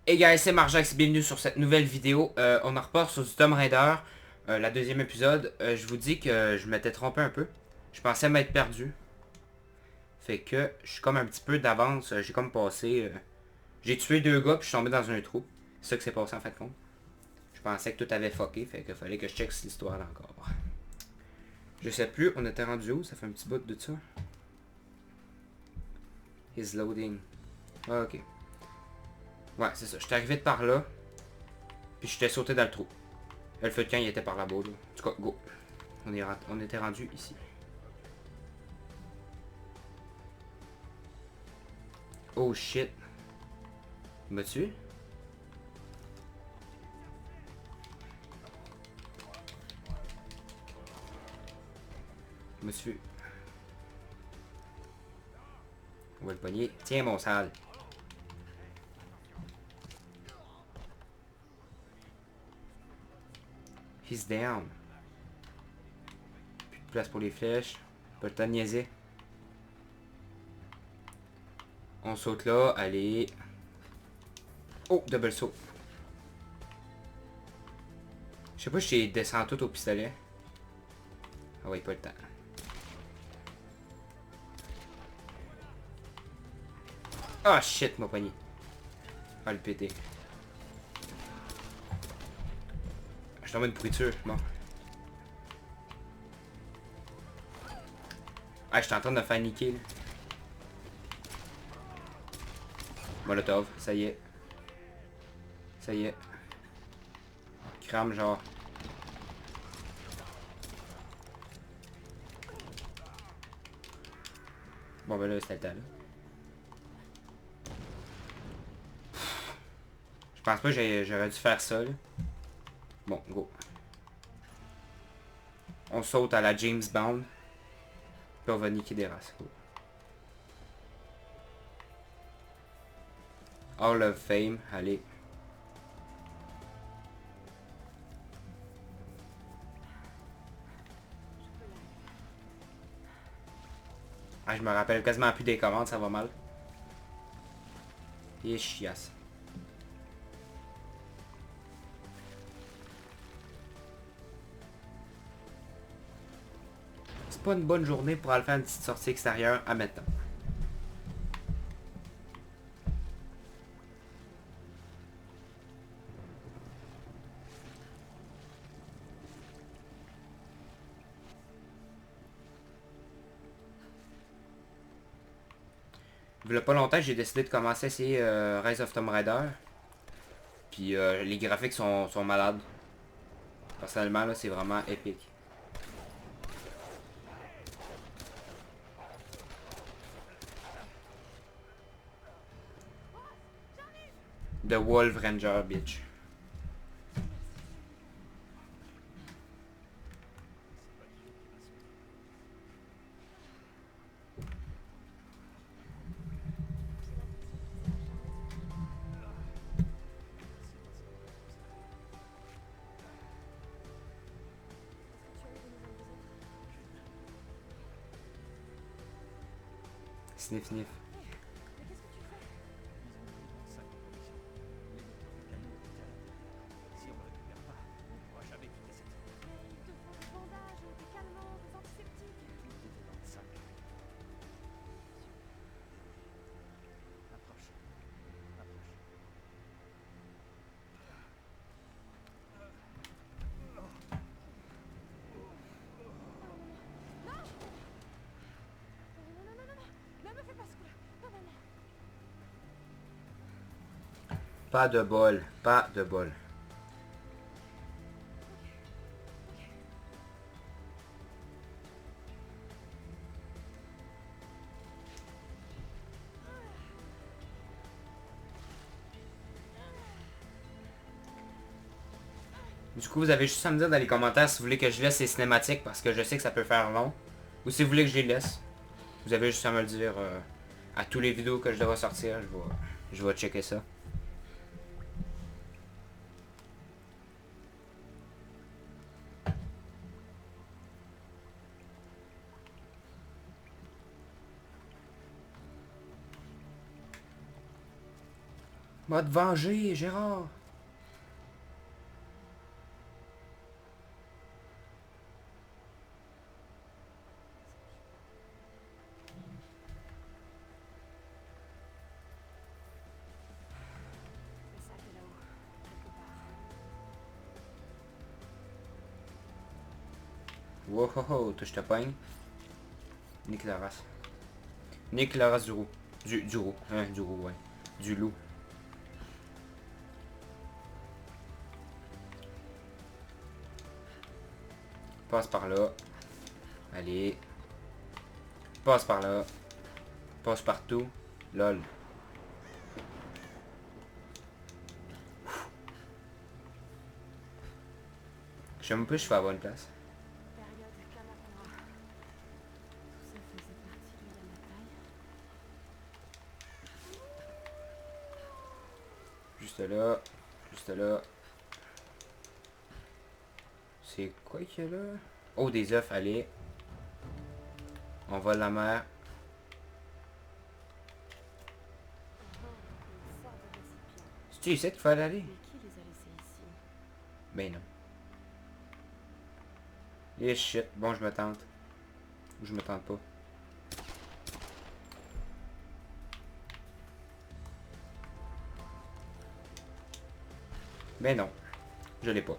Hey guys, c'est Marjax, bienvenue sur cette nouvelle vidéo. On en repart sur du Tomb Raider, la deuxième épisode. Je vous dis que je m'étais trompé un peu. Je pensais m'être perdu. Fait que je suis comme un petit peu d'avance. J'ai comme passé... j'ai tué deux gars puis je suis tombé dans un trou. C'est ça que c'est passé en fin de compte. Je pensais que tout avait fucké, fait que fallait que je check cette histoire là encore. Je sais plus, on était rendu où? Ça fait un petit bout de ça. He's loading. Ah, ok. Ouais, c'est ça. J'étais arrivé de par là. Puis j'étais sauté dans le trou. Le feu de camp il était par là-bas. Là. En tout cas, go. On était rendu ici. Oh shit. Me tué? Monsieur. On va le pogner. Tiens mon sale. He's down. Plus de place pour les flèches. Pas le temps de niaiser. On saute là. Allez. Oh, double saut. Je sais pas si j'ai descendu tout au pistolet. Ah ouais, pas le temps. Ah shit, mon poignet. Ah le péter. Je tombe une pourriture. Bon. Ah, je suis en train de me faire niquer là. Molotov, ça y est. Ça y est. Crame genre. Bon ben là, c'était le temps là. Je pense pas que j'aurais dû faire ça là. Bon, go. On saute à la James Bond. Puis on va niquer des races. Go. Hall of Fame, allez. Ah, je me rappelle quasiment plus des commandes, ça va mal. Et chiasse. C'est pas une bonne journée pour aller faire une petite sortie extérieure à maintenant. Il y a pas longtemps, j'ai décidé de commencer à essayer Rise of Tomb Raider. Puis les graphiques sont malades. Personnellement, là, c'est vraiment épique. The Wolf Ranger, bitch. Sniff sniff. Pas de bol, pas de bol. Du coup, vous avez juste à me dire dans les commentaires si vous voulez que je laisse les cinématiques parce que je sais que ça peut faire long. Ou si vous voulez que je les laisse. Vous avez juste à me le dire à tous les vidéos que je devrais sortir. Je vais checker ça. Va te venger, Gérard. Le sac est là-haut, quelque part. Wow, oh, oh, touche ta pogne. Nique la race. Nique la race du roux. Du roux. Hein, du roux, ouais. Du loup. Passe par là. Allez. Passe par là. Passe partout. Lol. Je sais même pas si je fais à la bonne place. Période Kamakura. Tout ça faisait partie de Yamatai. Juste là. Juste là. C'est quoi qu'il y a là? Oh, des œufs, allez. On vole la mer. Une sorte de récipient. C'est-tu ici qu'il fallait aller? Mais qui les a laissés ici? Ben non. Et shit. Bon, je me tente. Ou je me tente pas. Ben non. Je l'ai pas.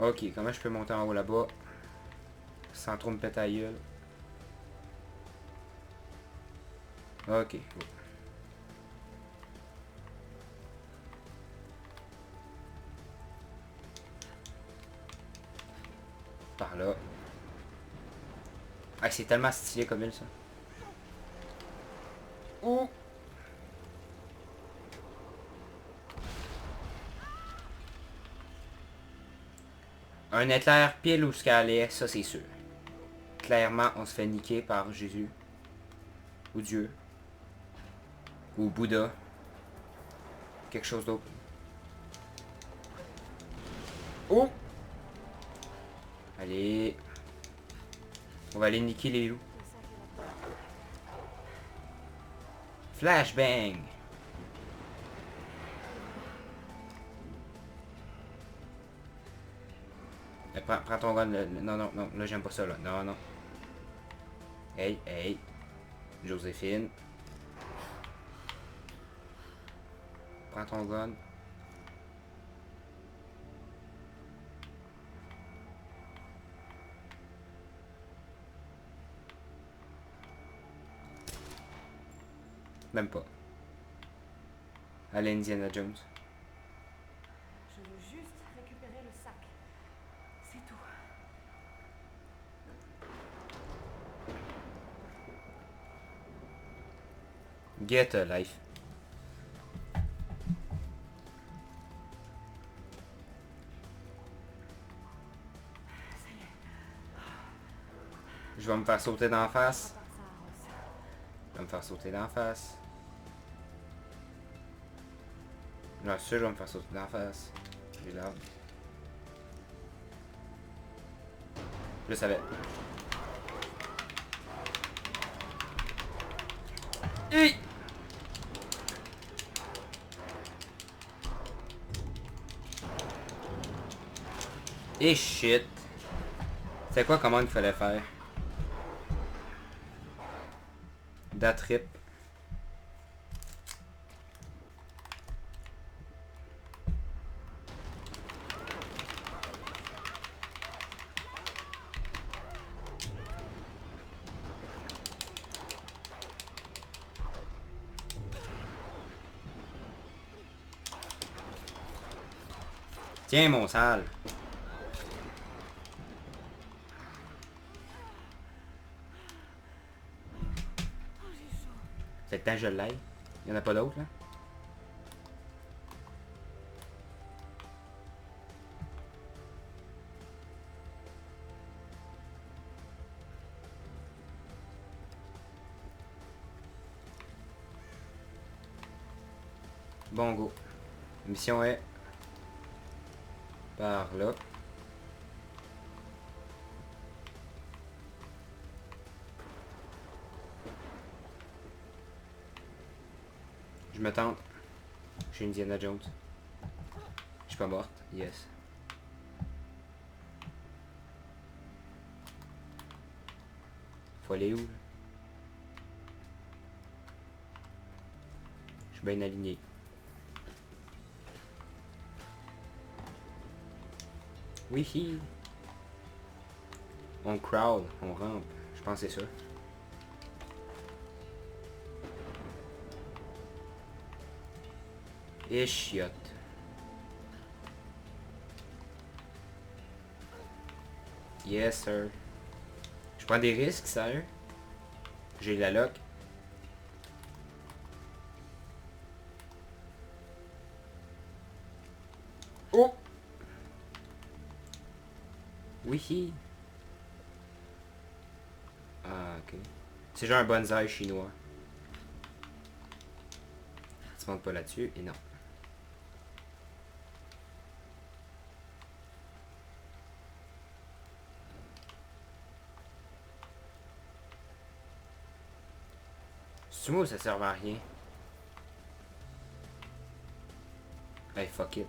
Ok, comment je peux monter en haut là-bas? Sans trop me péter la gueule. Ok. Go. Par là. Ah, c'est tellement stylé comme île, ça. Ouh! Un éclair pile où ce qu'elle allait, ça c'est sûr. Clairement, on se fait niquer par Jésus. Ou Dieu. Ou Bouddha. Quelque chose d'autre. Oh! Allez. On va aller niquer les loups. Le sac est là-bas. Flashbang! Prends ton gun. Non, non, non. Là, j'aime pas ça, là. Non, non. Hey, hey. Joséphine. Prends ton gun. Même pas. Allez, Indiana Jones. Je veux juste récupérer le sac. C'est tout. Get a life. Ça y est. Je vais me faire sauter d'en On face. repart ça à Ross. Je vais me faire sauter d'en face. Non, sûr, je vais me faire sauter d'en face. J'ai l'air. Je le savais. Hi! Et shit. C'est quoi comment il fallait faire? Da trip. Tiens mon sale. Oh, j'ai chaud. C'est le temps que je l'aille. Il y en a pas d'autres là? Bon go. La mission est par là. Je Je me tente. Je suis Indiana Jones. Je suis pas morte. Yes. Faut aller où, là? Je suis bien aligné. Oui. On crawl, on rampe. Je pense que c'est ça. Et chiotte. Yes, sir. Je prends des risques, sérieux. J'ai la lock. Oh! Oui. Ah, ok. C'est genre un bonsaï chinois. Tu montes pas là-dessus, et non. C'est moi, ça sert à rien. Hey, fuck it.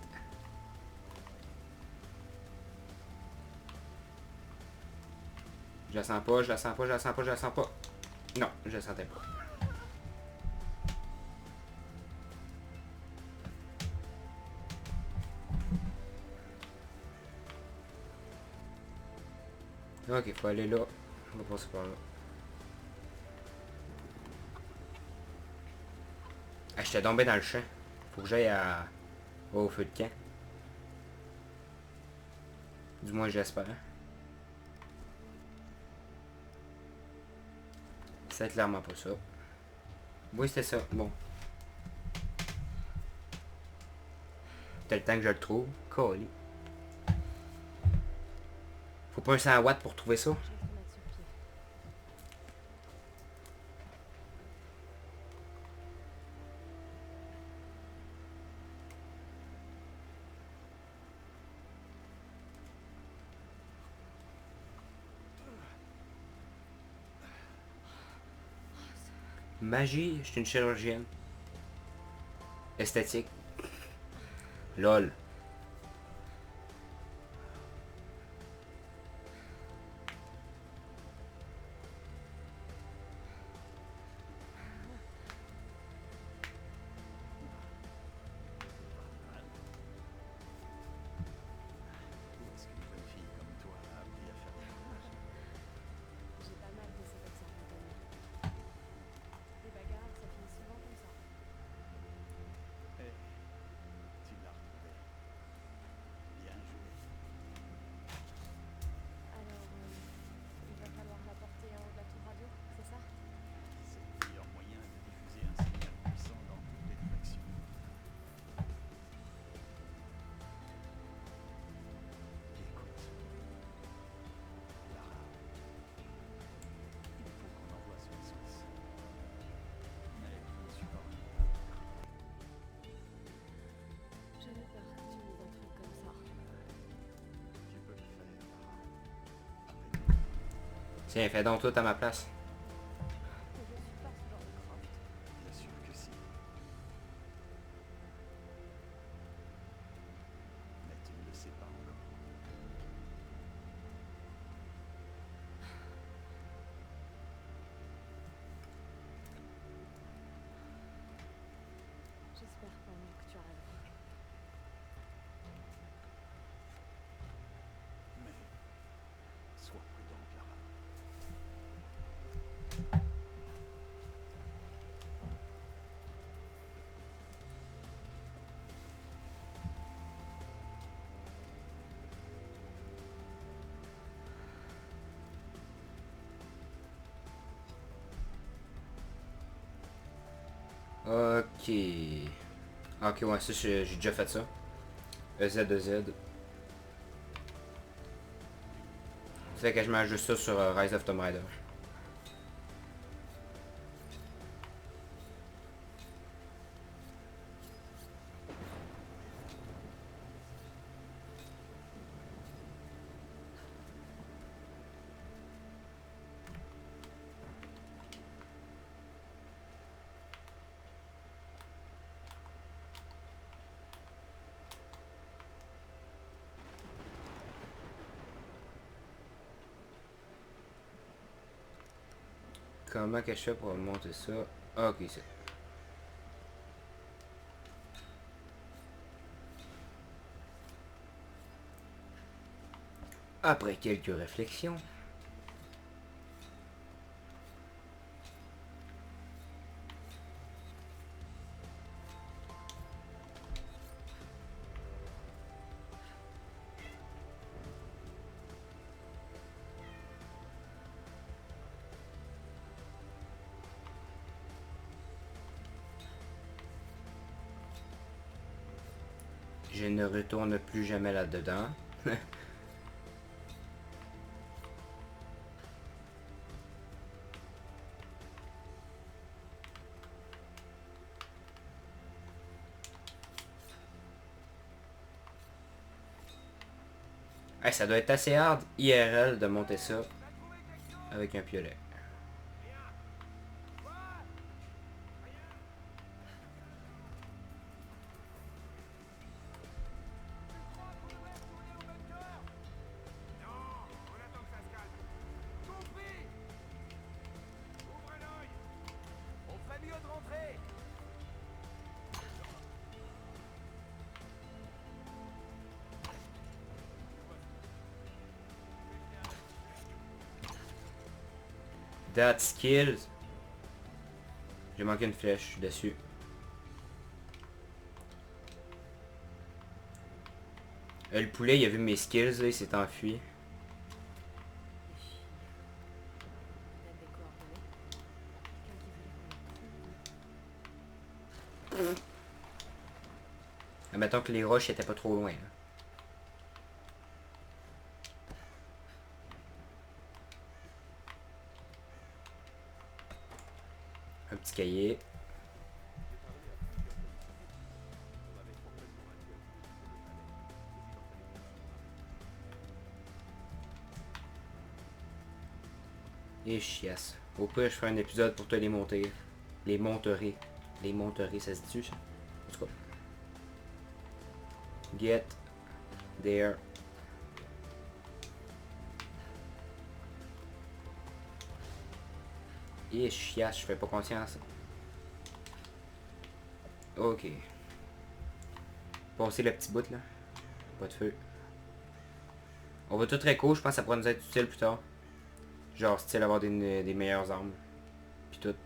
Je la sens pas, je la sens pas, je la sens pas, je la sens pas. Non, je la sentais pas. Ok, faut aller là. On va passer par là. Ah, j'étais tombé dans le champ. Faut que j'aille au feu de camp. Du moins, j'espère. C'est clairement pas ça. Oui, c'était ça. Bon. T'as le temps que je le trouve. Colis. Faut pas un 100 watts pour trouver ça. Je vais te remettre sur pied. Magie, je suis une chirurgienne. Esthétique. LOL. Où est-ce qu'une bonne fille comme toi a appris à faire des ménages? J'ai pas mal de ces accents britanniques. Les bagarres, ça finit souvent comme ça. Hé, tu l'as retrouvé. Bien joué. Alors, il va falloir la porter en haut de la tour radio, c'est ça? C'est le meilleur moyen de diffuser un signal puissant dans toutes les directions. Écoute, Lara, il faut qu'on envoie ce SOS. Mais je ne suis pas revenu. J'avais peur que tu dises un truc comme ça. Tu peux le faire, Lara. Après tout, Tiens, fais donc tout à ma place. Mais je suis pas ce genre de crotte. bien sûr que si. Mais tu ne le sais pas encore. J'espère quand même que tu as raison. Mais sois prudente, Lara. Ok. Ok, ouais, ça, j'ai déjà fait ça. EZ. C'est que je mets juste ça sur Rise of Tomb Raider. Comment que je fais pour monter ça? Ah, ok, c'est. Après quelques réflexions. Je ne retourne plus jamais là-dedans. Hey, ça doit être assez hard IRL de monter ça avec un piolet. That skills. J'ai manqué une flèche, je suis dessus. Le poulet, il a vu mes skills, là, il s'est enfui. T'as des coordonnées? Quelqu'un qui voulait qu'on le trouve. Admettons que les roches étaient pas trop loin. Là. Un petit cahier. Et chiasse. Au pire, je ferai un épisode pour te les monter. Les monterai. Les monterai, ça se dit ça? En tout cas. Get there. Et chiasse, je fais pas confiance. Ok. Passer le petit bout là. Pas de feu. On va tout réco, je pense que ça pourrait nous être utile plus tard. Genre, style avoir des meilleures armes. Puis tout.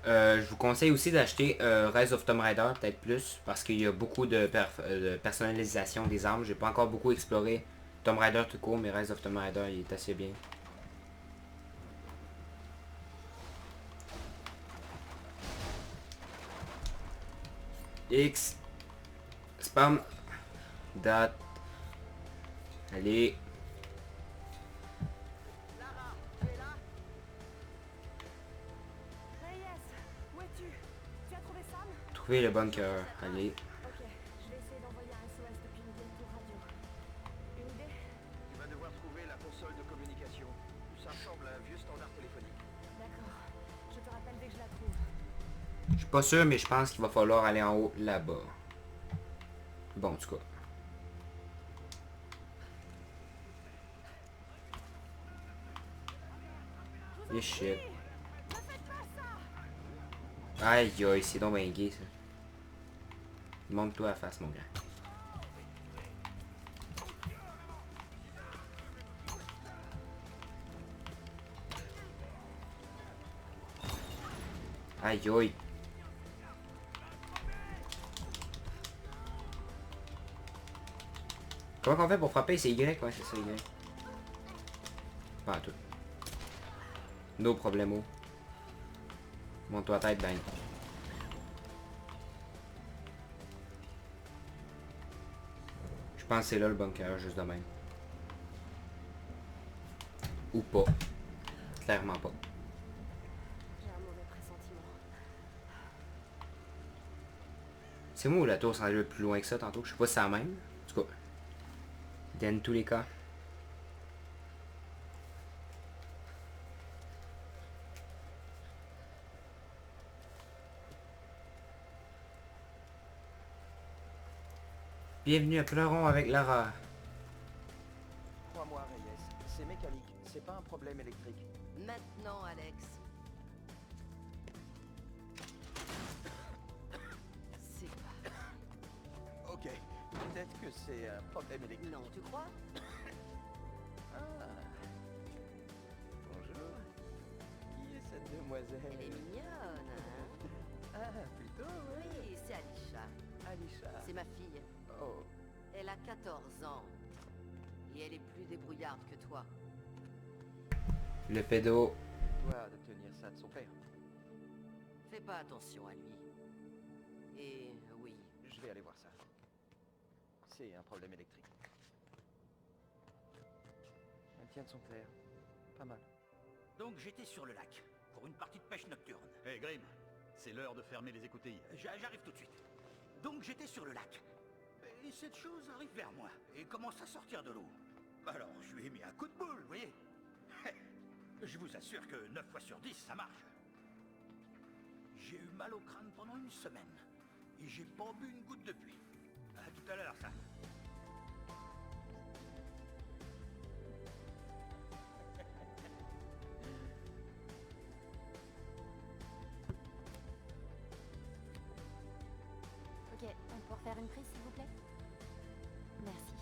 Je vous conseille aussi d'acheter Rise of Tomb Raider, peut-être plus, parce qu'il y a beaucoup de personnalisation des armes. J'ai pas encore beaucoup exploré Tomb Raider tout court, mais Rise of Tomb Raider il est assez bien. X spam date. Allez. Lara, tu es là? Reyes, où es-tu? Tu as trouvé Sam? Trouver le bunker. Allez. Ok, je vais essayer d'envoyer un SOS depuis une vieille tour radio. Une idée? Tu vas devoir trouver la console de communication. Ça ressemble à un vieux standard téléphonique. D'accord. Je te rappelle dès que je la trouve. Je suis pas sûr, mais je pense qu'il va falloir aller en haut là-bas. Bon, en tout cas. Et shit. Ne faites pas ça! Aïe aïe, c'est donc bien gay ça. Monte-toi à la face, mon gars. Aïe aïe. Comment on fait pour frapper? C'est Y, ouais, c'est ça, Y. Pas à tout. No problemo. Monte-toi à tête, bang. Je pense que c'est là le bunker, juste de même. Ou pas. Clairement pas. J'ai un mauvais pressentiment. C'est moi où la tour s'en allait le plus loin que ça tantôt. Je sais pas si c'est la même. En tout cas. Dans tous les cas. Bienvenue à Pleurons avec Lara. Crois-moi, Reyes, c'est mécanique, c'est pas un problème électrique. Maintenant, Alex. C'est pas... Ok, peut-être que c'est un problème électrique. Non, tu crois? Ah. Bonjour. Qui est cette demoiselle? Elle est mignonne, hein? Ah, plutôt, oui. Oui, c'est Alisha. Alisha. C'est ma fille. Oh, Elle a 14 ans. Et elle est plus débrouillarde que toi. Le pédo. doit obtenir ça de son père. Fais pas attention à lui. Et oui, Je vais aller voir ça. C'est un problème électrique. Elle tient de son père. Pas mal. Donc j'étais sur le lac, pour une partie de pêche nocturne. Hé Grim, c'est l'heure de fermer les écoutilles. J'arrive tout de suite. Donc j'étais sur le lac. Et cette chose arrive vers moi, et commence à sortir de l'eau. Alors je lui ai mis un coup de boule, vous voyez. Je vous assure que 9 fois sur 10, ça marche. J'ai eu mal au crâne pendant une semaine. Et j'ai pas bu une goutte depuis. À tout à l'heure, ça. Ok, on peut refaire une prise, s'il vous plaît? Merci.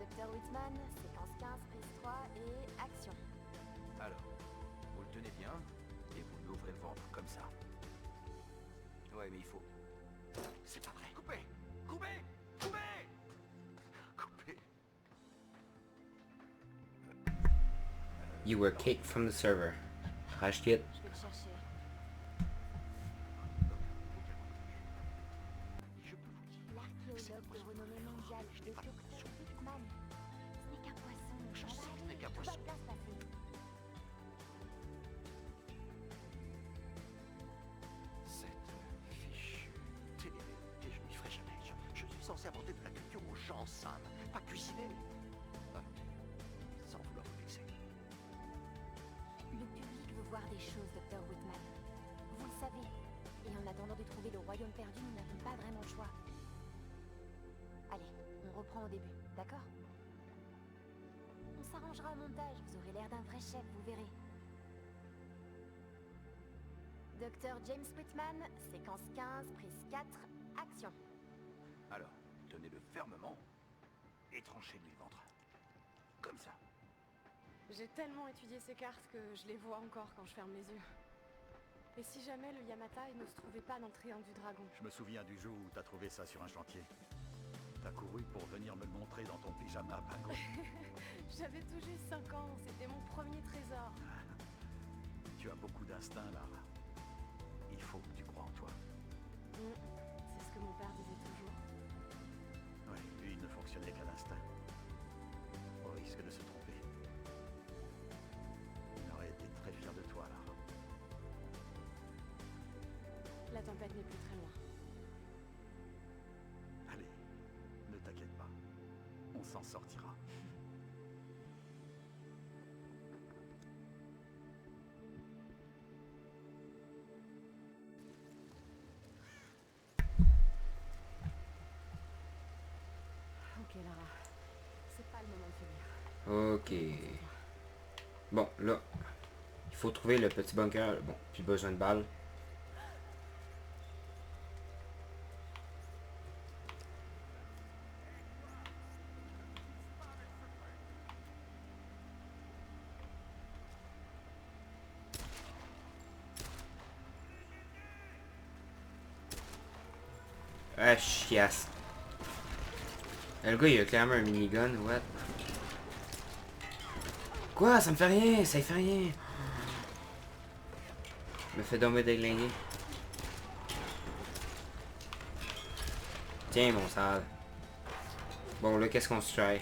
Docteur Whitman, séquence 15, prise 3 et action. Alors, vous le tenez bien et vous lui ouvrez le ventre comme ça. Ouais, mais il faut. C'est pas vrai. Coupez! Coupez! Coupez! Coupez! You were kicked from the server. Crash kit. Je vais le chercher. Je peux vous dire. L'archéologue de renommée mondiale, le docteur Whitman. Ce n'est qu'un poisson. Je On va sais que ce aller, n'est qu'un tout va poisson. bien se passer. Cette fichue télé, et je n'y ferai jamais. Je suis censé apporter de la culture aux gens, Sam, pas cuisiner. Ah, sans vouloir vous vexer. Le public veut voir des choses, docteur Whitman. Vous le savez. Et en attendant de trouver le royaume perdu, nous n'avons pas vraiment le choix. Allez, on reprend au début, d'accord? On s'arrangera au montage, vous aurez l'air d'un vrai chef, vous verrez. Docteur James Whitman, séquence 15, prise 4, action. Alors, tenez-le fermement et tranchez-lui le ventre. Comme ça. J'ai tellement étudié ces cartes que je les vois encore quand je ferme les yeux. Et si jamais le Yamatai ne se trouvait pas dans le triangle du dragon? Je me souviens du jour où t'as trouvé ça sur un chantier. T'as couru pour venir me le montrer dans ton pyjama pingouin. J'avais tout juste 5 ans, c'était mon premier trésor. Tu as beaucoup d'instinct, Lara. Il faut que tu crois en toi. C'est ce que mon père disait toujours. Oui, lui, il ne fonctionnait qu'à l'instinct. Au risque de se tromper. Il aurait été très fier de toi, Lara. La tempête n'est plus très loin. Allez, ne t'inquiète pas. On s'en sortira. Ok Lara, c'est pas le moment de finir. Ok. Bon, là. Il faut trouver le petit bunker. Bon, plus besoin de balles. Ah, chiasse. Le gars, il a clairement un minigun, what? Quoi? Ça me fait rien, ça y fait rien. Me fait dormir déglinguer. Tiens, mon sale. Bon, là, qu'est-ce qu'on se try?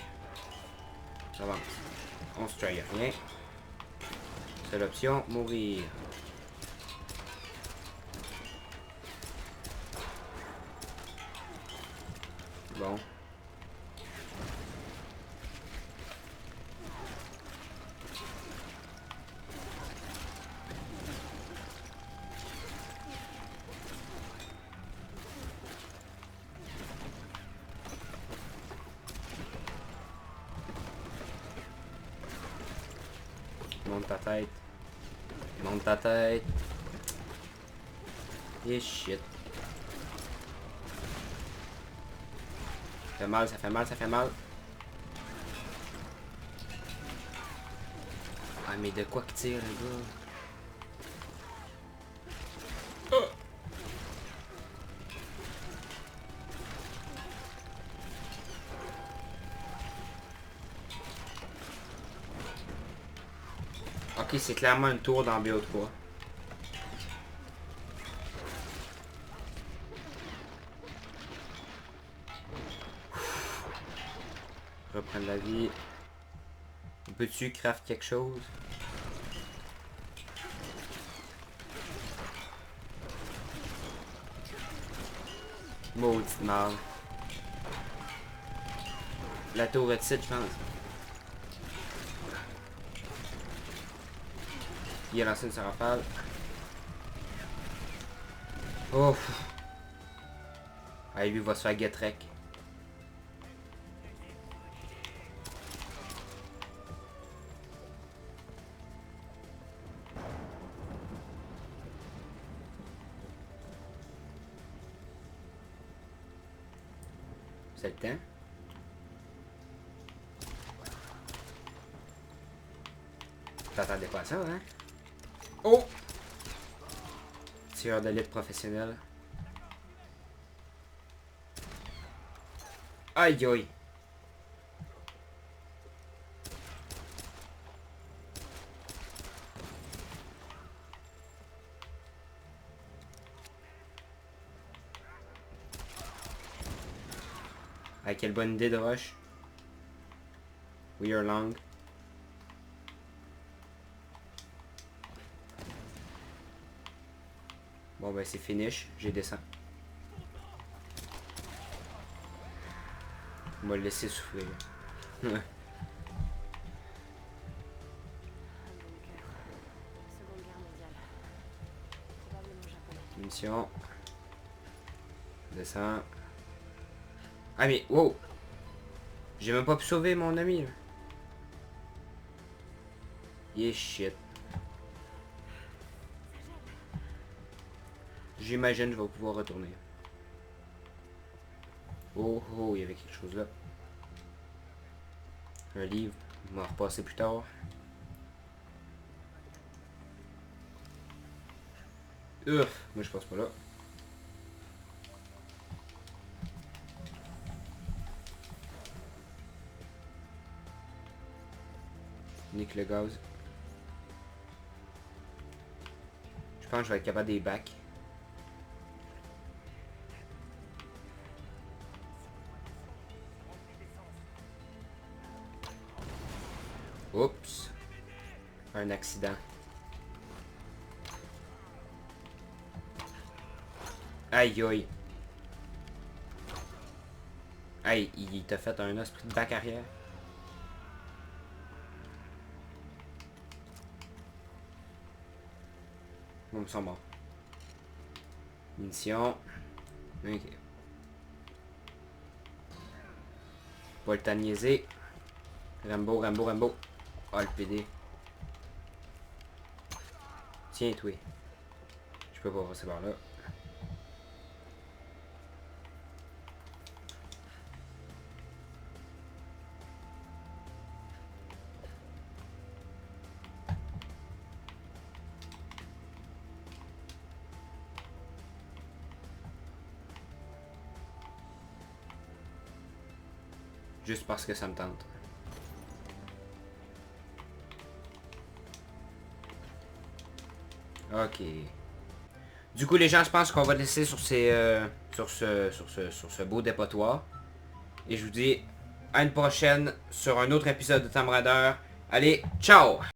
Ça avance. On se try rien. Seule option, mourir. Bon. Monte ta tête. Monte ta tête. Et shit. Ça fait mal, ça fait mal, ça fait mal. Ah mais de quoi que tire les gars? Ok, c'est clairement une tour dans BO3. Reprendre la vie. Peux-tu craft quelque chose? Maudite merde. La tour est de site, je pense. Il a lancé une rafale. Oh! Ah, lui va se faire get wreck. C'est le temps. T'attendais pas à ça, hein? Oh! Tireur d'élite professionnel. Aïe aïe! Ah, quelle bonne idée de rush. We are long. Bon ben c'est finish, j'ai descend. On va le laisser souffler. Seconde guerre mondiale. Probablement japonais. Munition. Descend. Ah mais wow! J'ai même pas pu sauver mon ami là. Yeah shit. J'imagine que je vais pouvoir retourner. Oh oh, il y avait quelque chose là. Un livre. On va en repasser plus tard. Ouf, moi je passe pas là. Nique le gaz. Je pense que je vais être capable des bacs. Oups. Un accident. Aïe aïe. Aïe, il t'a fait un esprit de bac arrière. Bon, ils sont morts. Munitions. Ok. Pas le temps de niaiser. Rambo, Rambo, Rambo. Ah, le PD. Tiens, toi. Je peux pas passer par là. Juste parce que ça me tente. Ok. Du coup les gens, je pense qu'on va laisser sur ce beau dépotoir. Et je vous dis à une prochaine sur un autre épisode de Tomb Raider. Allez, ciao!